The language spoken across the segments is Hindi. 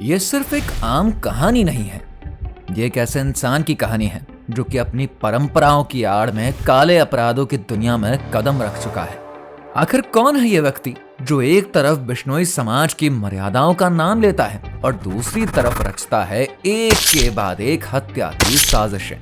ये सिर्फ एक आम कहानी नहीं है। ये एक ऐसे इंसान की कहानी है जो कि अपनी परंपराओं की आड़ में काले अपराधों की दुनिया में कदम रख चुका है। आखिर कौन है ये व्यक्ति जो एक तरफ बिश्नोई समाज की मर्यादाओं का नाम लेता है और दूसरी तरफ रचता है एक के बाद एक हत्या की साजिशें?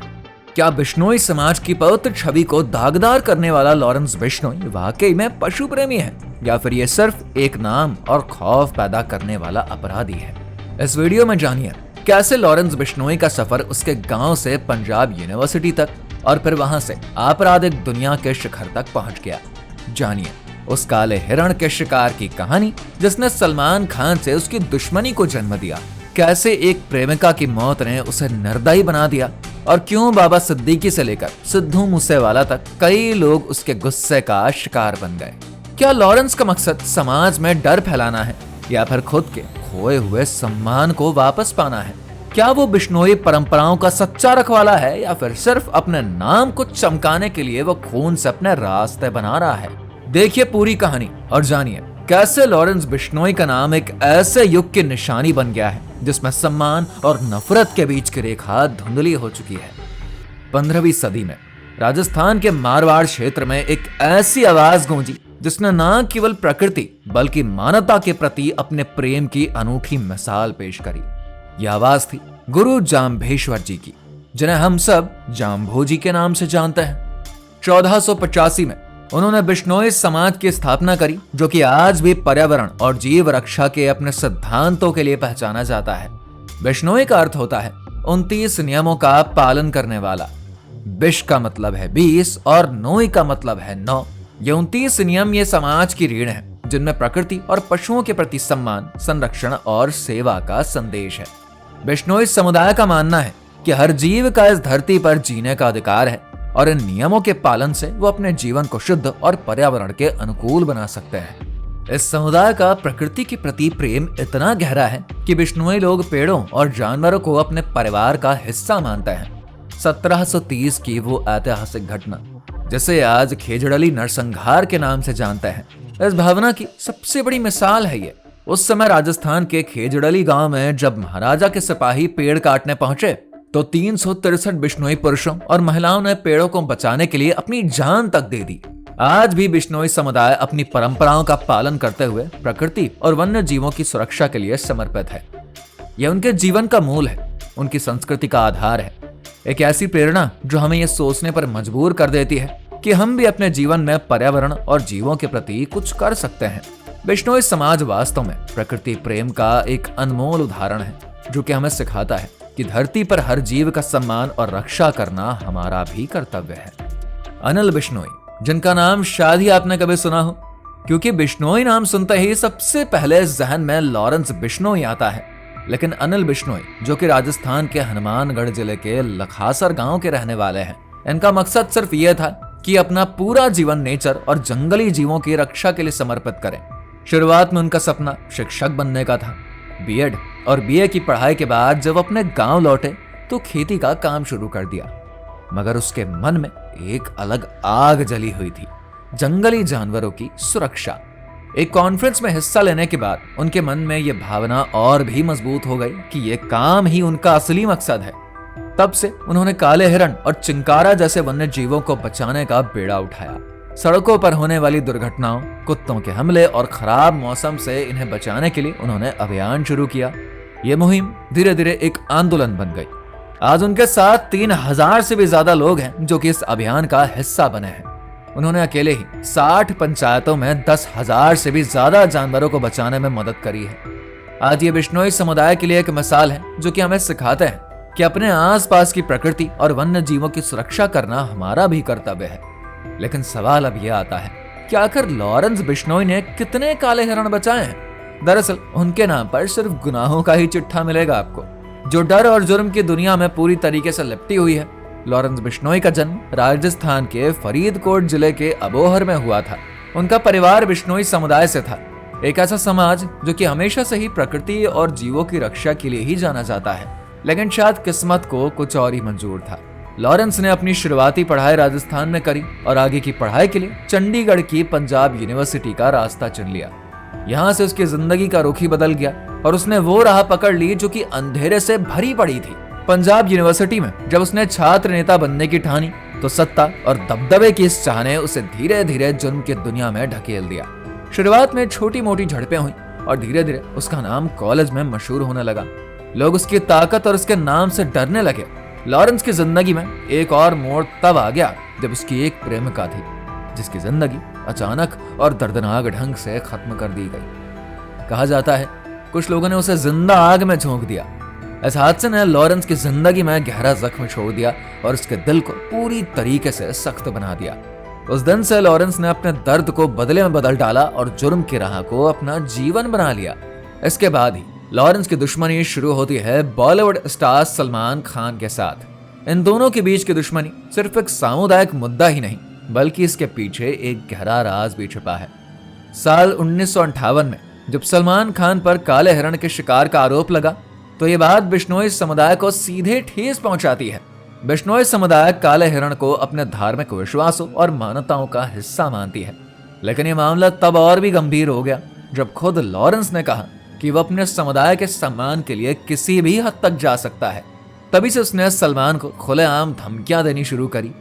क्या बिश्नोई समाज की पवित्र छवि को दागदार करने वाला लॉरेंस बिश्नोई वाकई में पशु प्रेमी है, या फिर ये सिर्फ एक नाम और खौफ पैदा करने वाला अपराधी है? इस वीडियो में जानिए कैसे लॉरेंस बिश्नोई का सफर उसके गांव से पंजाब यूनिवर्सिटी तक और फिर वहां से आपराधिक दुनिया के शिखर तक पहुंच गया। जानिए उस काले हिरण के शिकार की कहानी जिसने सलमान खान से उसकी दुश्मनी को जन्म दिया, कैसे एक प्रेमिका की मौत ने उसे निर्दयी बना दिया और क्यों बाबा सिद्दीकी से लेकर सिद्धू मूसेवाला तक कई लोग उसके गुस्से का शिकार बन गए। क्या लॉरेंस का मकसद समाज में डर फैलाना है या फिर खुद के खोए हुए सम्मान को वापस पाना है? क्या वो बिश्नोई परंपराओं का सच्चा रखवाला है या फिर सिर्फ अपने नाम को चमकाने के लिए वो खून से अपने रास्ते बना रहा है? देखिए पूरी कहानी और जानिए कैसे लॉरेंस बिश्नोई का नाम एक ऐसे युग की निशानी बन गया है जिसमें सम्मान और नफरत के बीच की रेखा धुंधली हो चुकी है। 15वीं सदी में राजस्थान के मारवाड़ क्षेत्र में एक ऐसी आवाज गूंजी जिसने न केवल प्रकृति बल्कि मानवता के प्रति अपने प्रेम की अनूठी मिसाल पेश करी। यह आवाज थी गुरु जाम्भेश्वर जी की, जिन्हें हम सब जाम्भोजी के नाम से जानते हैं। 1485 में उन्होंने बिश्नोई समाज की स्थापना करी, जो कि आज भी पर्यावरण और जीव रक्षा के अपने सिद्धांतों के लिए पहचाना जाता है। बिश्नोई का अर्थ होता है 29 नियमों का पालन करने वाला। बिश का मतलब है 20 और नोई का मतलब है 9। ये 29 नियम ये समाज की रीढ़ है जिनमें प्रकृति और पशुओं के प्रति सम्मान, संरक्षण और सेवा का संदेश है। बिश्नोई समुदाय का मानना है कि हर जीव का इस धरती पर जीने का अधिकार है और इन नियमों के पालन से वो अपने जीवन को शुद्ध और पर्यावरण के अनुकूल बना सकते हैं। इस समुदाय का प्रकृति के प्रति प्रेम इतना गहरा है कि बिश्नोई लोग पेड़ों और जानवरों को अपने परिवार का हिस्सा मानते हैं। 1730 की वो ऐतिहासिक घटना जिसे आज खेजड़ली नरसंहार के नाम से जानते हैं, इस भावना की सबसे बड़ी मिसाल है ये। उस समय राजस्थान के खेजड़ली गांव में जब महाराजा के सिपाही पेड़ काटने पहुंचे तो 363 बिश्नोई पुरुषों और महिलाओं ने पेड़ों को बचाने के लिए अपनी जान तक दे दी। आज भी बिश्नोई समुदाय अपनी परंपराओं का पालन करते हुए प्रकृति और वन्य जीवों की सुरक्षा के लिए समर्पित है। यह उनके जीवन का मूल है, उनकी संस्कृति का आधार है, एक ऐसी प्रेरणा जो हमें यह सोचने पर मजबूर कर देती है कि हम भी अपने जीवन में पर्यावरण और जीवों के प्रति कुछ कर सकते हैं। बिश्नोई समाज वास्तव में प्रकृति प्रेम का एक अनमोल उदाहरण है, जो कि हमें सिखाता है कि धरती पर हर जीव का सम्मान और रक्षा करना हमारा भी कर्तव्य है। अनिल बिश्नोई, जिनका नाम शायद ही आपने कभी सुना हो, क्योंकि बिश्नोई नाम सुनते ही सबसे पहले जहन में लॉरेंस बिश्नोई आता है। लेकिन अनिल बिश्नोई, जो कि राजस्थान के हनुमानगढ़ जिले के लखासर गांव के रहने वाले हैं, इनका मकसद सिर्फ यह था कि अपना पूरा जीवन नेचर और जंगली जीवों की रक्षा के लिए समर्पित करें। शुरुआत में उनका सपना शिक्षक बनने का था। बीएड और बीए की पढ़ाई के बाद जब अपने गांव लौटे तो खेती का काम शुरू कर दिया, मगर उसके मन में एक अलग आग जली हुई थी, जंगली जानवरों की सुरक्षा। एक कॉन्फ्रेंस में हिस्सा लेने के बाद उनके मन में यह भावना और भी मजबूत हो गई कि यह काम ही उनका असली मकसद है। तब से उन्होंने काले हिरण और चिंकारा जैसे वन्य जीवों को बचाने का बेड़ा उठाया। सड़कों पर होने वाली दुर्घटनाओं, कुत्तों के हमले और खराब मौसम से इन्हें बचाने के लिए उन्होंने अभियान शुरू किया। ये मुहिम धीरे धीरे एक आंदोलन बन गई। आज उनके साथ 3000 से भी ज्यादा लोग हैं जो कि इस अभियान का हिस्सा बने हैं। उन्होंने अकेले ही 60 पंचायतों में 10,000 से भी ज्यादा जानवरों को बचाने में मदद करी है। आज ये बिश्नोई समुदाय के लिए एक मिसाल है जो कि हमें सिखाते हैं कि अपने आसपास की प्रकृति और वन्य जीवों की सुरक्षा करना हमारा भी कर्तव्य है। लेकिन सवाल अब यह आता है कि आखिर लॉरेंस बिश्नोई ने कितने काले हिरण बचाए हैं? दरअसल उनके नाम पर सिर्फ गुनाहों का ही चिट्ठा मिलेगा आपको, जो डर और जुर्म की दुनिया में पूरी तरीके से लिपटी हुई है। लॉरेंस बिश्नोई का जन्म राजस्थान के फरीदकोट जिले के अबोहर में हुआ था। उनका परिवार बिश्नोई समुदाय से था, एक ऐसा समाज जो कि हमेशा से ही प्रकृति और जीवों की रक्षा के लिए ही जाना जाता है। लेकिन शायद किस्मत को कुछ और ही मंजूर था। लॉरेंस ने अपनी शुरुआती पढ़ाई राजस्थान में करी और आगे की पढ़ाई के लिए चंडीगढ़ की पंजाब यूनिवर्सिटी का रास्ता चुन लिया। यहाँ से उसकी जिंदगी का रुख ही बदल गया। और उसने वो राह पकड़ ली जो कि अंधेरे से भरी पड़ी थी। पंजाब यूनिवर्सिटी में जब उसने छात्र नेता बनने की ठानी तो सत्ता और दबदबे की इस चाह ने उसे धीरे धीरे जुर्म की दुनिया में ढकेल दिया। शुरुआत में छोटी मोटी झड़पें हुई और धीरे धीरे उसका नाम कॉलेज में मशहूर होने लगा। लोग उसकी ताकत और उसके नाम से डरने लगे। लॉरेंस की जिंदगी में एक और मोड़ तब आ गया जब उसकी एक प्रेमिका थी जिसकी जिंदगी अचानक और दर्दनाक ढंग से खत्म कर दी गई। कहा जाता है कुछ लोगों ने उसे जिंदा आग में झोंक दिया। इस हादसे ने लॉरेंस की जिंदगी में गहरा जख्म छोड़ दिया और उसके दिल को पूरी तरीके से सख्त बना दिया। उस दिन से लॉरेंस ने अपने दर्द को बदले में बदल डाला और जुर्म की राह को अपना जीवन बना लिया। इसके बाद ही लॉरेंस की दुश्मनी शुरू होती है बॉलीवुड स्टार सलमान खान के साथ। इन दोनों के बीच की दुश्मनी सिर्फ एक सामुदायिक मुद्दा ही नहीं बल्कि इसके पीछे एक गहरा राज भी छिपा है। साल 1958 में जब सलमान खान पर काले हिरण के शिकार का आरोप लगा तो ये बात बिश्नोई समुदाय को सीधे ठेस पहुंचाती है। बिश्नोई समुदाय काले हिरण को अपने धार्मिक विश्वासों और मान्यताओं का हिस्सा मानती है। लेकिन ये मामला तब और भी गंभीर हो गया जब खुद लॉरेंस ने कहा कि वह अपने समुदाय के सम्मान के लिए किसी भी हद तक जा सकता है। तभी से उसने सलमान को खुलेआम धमकियां देनी शुरू करी।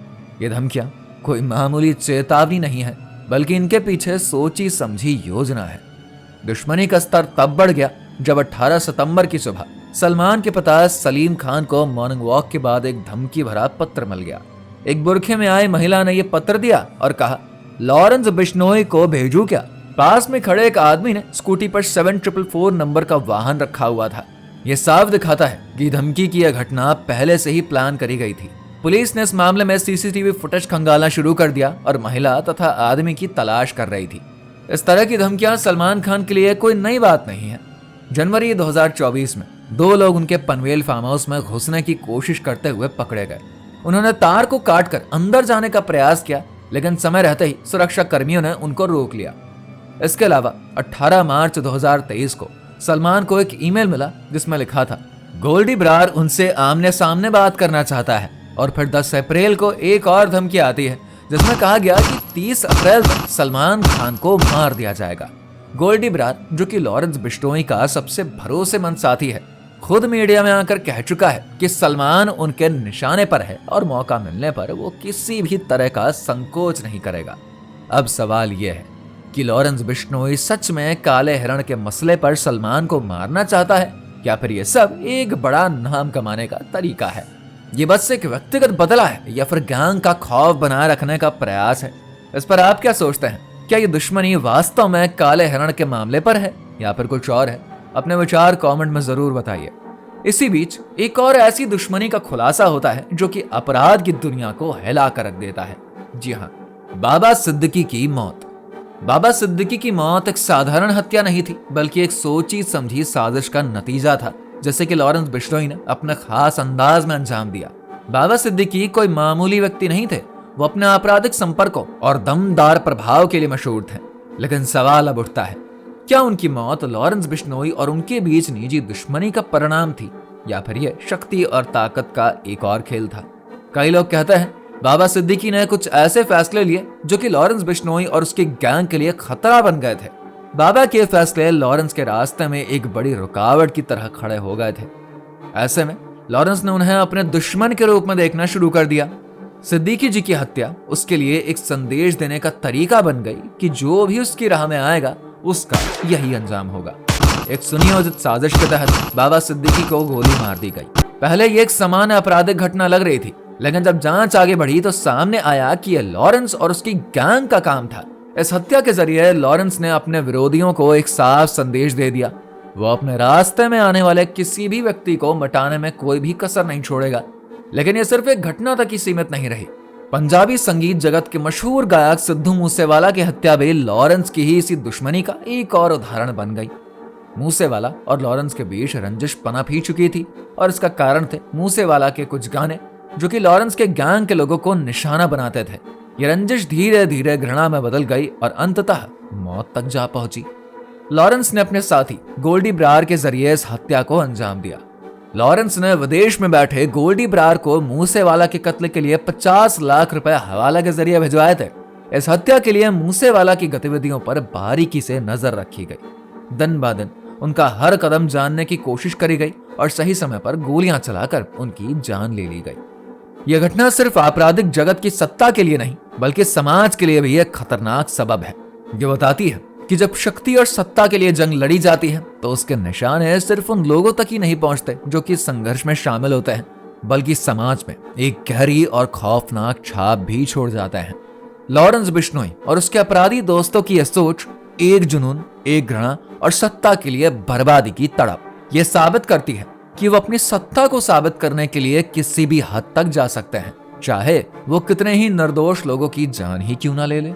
ये धमकियां कोई मामूली चेतावनी नहीं है बल्कि इनके पीछे सोची समझी योजना है। दुश्मनी का स्तर तब बढ़ गया जब 18 सितंबर की सुबह सलमान के पिता सलीम खान को मॉर्निंग वॉक के बाद एक धमकी भरा पत्र मिल गया। एक बुरखे में आई महिला ने यह पत्र दिया और कहा, लॉरेंस बिश्नोई को भेजूं क्या? पास में खड़े एक आदमी ने स्कूटी पर 7444 नंबर का वाहन रखा हुआ था। यह साफ दिखाता है कि धमकी की यह घटना पहले से ही प्लान करी गई थी। पुलिस ने इस मामले में सीसीटीवी फुटेज खंगालना शुरू कर दिया और महिला तथा आदमी की तलाश कर रही थी। इस तरह की धमकियां सलमान खान के लिए कोई नई बात नहीं है। जनवरी 2024 में 2 लोग उनके पनवेल फार्म हाउस में घुसने की कोशिश करते हुए पकड़े गए। उन्होंने तार को काटकर अंदर जाने का प्रयास किया लेकिन समय रहते ही सुरक्षा कर्मियों ने उनको रोक लिया। इसके अलावा 18 मार्च 2023 को सलमान को एक ईमेल मिला जिसमें लिखा था, गोल्डी ब्रार उनसे आमने सामने बात करना चाहता है। और फिर 10 अप्रैल को एक और धमकी आती है जिसमें कहा गया कि 30 अप्रैल तक सलमान खान को मार दिया जाएगा। गोल्डी ब्रार, जो कि लॉरेंस बिश्नोई का सबसे भरोसेमंद साथी है, खुद मीडिया में आकर कह चुका है कि सलमान उनके निशाने पर है और मौका मिलने पर वो किसी भी तरह का संकोच नहीं करेगा। अब सवाल यह है कि लॉरेंस बिश्नोई सच में काले हिरण के मसले पर सलमान को मारना चाहता है या फिर यह सब एक बड़ा नाम कमाने का तरीका है? ये बस एक व्यक्तिगत बदला है या फिर गैंग का खौफ बनाए रखने का प्रयास है? इस पर आप क्या सोचते हैं? क्या ये दुश्मनी वास्तव में काले हिरण के मामले पर है या फिर कुछ और है? अपने विचार कमेंट में जरूर बताइए। इसी बीच एक और ऐसी दुश्मनी का खुलासा होता है जो कि अपराध की दुनिया को हिला कर रख देता है। जी हाँ, बाबा सिद्दीकी की मौत। बाबा सिद्दीकी की मौत एक साधारण हत्या नहीं थी बल्कि एक सोची समझी साजिश का नतीजा था, जैसे कि लॉरेंस बिश्नोई ने अपने खास अंदाज में अंजाम दिया। बाबा सिद्दीकी कोई मामूली व्यक्ति नहीं थे। वो अपने आपराधिक संपर्कों और दमदार प्रभाव के लिए मशहूर थे। लेकिन सवाल अब उठता है, क्या उनकी मौत लॉरेंस बिश्नोई और उनके बीच निजी दुश्मनी का परिणाम थी या फिर यह शक्ति और ताकत का एक और खेल था? कई लोग कहते हैं बाबा सिद्दीकी ने कुछ ऐसे फैसले लिए जो कि लॉरेंस बिश्नोई और उसकी गैंग के लिए खतरा बन गए थे। बाबा के फैसले लॉरेंस के रास्ते में एक बड़ी रुकावट की तरह खड़े हो गए थे। ऐसे में लॉरेंस ने उन्हें अपने दुश्मन के रूप में देखना शुरू कर दिया। सिद्दीकी जी की हत्या उसके लिए एक संदेश देने का तरीका बन गई कि जो भी उसकी राह में आएगा उसका यही अंजाम होगा। एक सुनियोजित साजिश के तहत बाबा सिद्दीकी को गोली मार दी गई। पहले ये एक सामान्य आपराधिक घटना लग रही थी, लेकिन जब जांच आगे बढ़ी तो सामने आया कि यह लॉरेंस और उसकी गैंग का काम था। इस हत्या के जरिए लॉरेंस ने अपने विरोधियों को एक साफ संदेश दे दिया, वो अपने रास्ते में आने वाले किसी भी व्यक्ति को मिटाने में कोई भी कसर नहीं छोड़ेगा। लेकिन यह सिर्फ एक घटना तक ही सीमित नहीं रही। पंजाबी संगीत जगत के मशहूर गायक सिद्धू मूसेवाला की हत्या भी लॉरेंस की ही इसी दुश्मनी का एक और उदाहरण बन गई। मूसेवाला और लॉरेंस के बीच रंजिश पनप ही चुकी थी और इसका कारण थे मूसेवाला के कुछ गाने जो कि लॉरेंस के गैंग के लोगों को निशाना बनाते थे। ये रंजिश धीरे धीरे घृणा में बदल गई और अंततः मौत तक जा पहुंची। लॉरेंस ने अपने साथी गोल्डी ब्रार के जरिए इस हत्या को अंजाम दिया। लॉरेंस ने विदेश में बैठे गोल्डी ब्रार को मूसेवाला के कत्ल के लिए 50 लाख रुपए हवाला के जरिए भिजवाए थे। इस हत्या के लिए मूसेवाला की गतिविधियों पर बारीकी से नजर रखी गई। दिन ब दिन उनका हर कदम जानने की कोशिश करी गई और सही समय पर गोलियां चलाकर उनकी जान ले ली गई। यह घटना सिर्फ आपराधिक जगत की सत्ता के लिए नहीं बल्कि समाज के लिए भी एक खतरनाक सबब है। ये बताती है कि जब शक्ति और सत्ता के लिए जंग लड़ी जाती है तो उसके निशाने सिर्फ उन लोगों तक ही नहीं पहुंचते जो कि संघर्ष में शामिल होते हैं, बल्कि समाज में एक गहरी और खौफनाक छाप भी छोड़ जाते हैं। लॉरेंस बिश्नोई और उसके अपराधी दोस्तों की यह सोच, एक जुनून, एक घृणा और सत्ता के लिए बर्बादी की तड़प, यह साबित करती है कि वो अपनी सत्ता को साबित करने के लिए किसी भी हद तक जा सकते हैं, चाहे वो कितने ही निर्दोष लोगों की जान ही क्यों ना ले ले।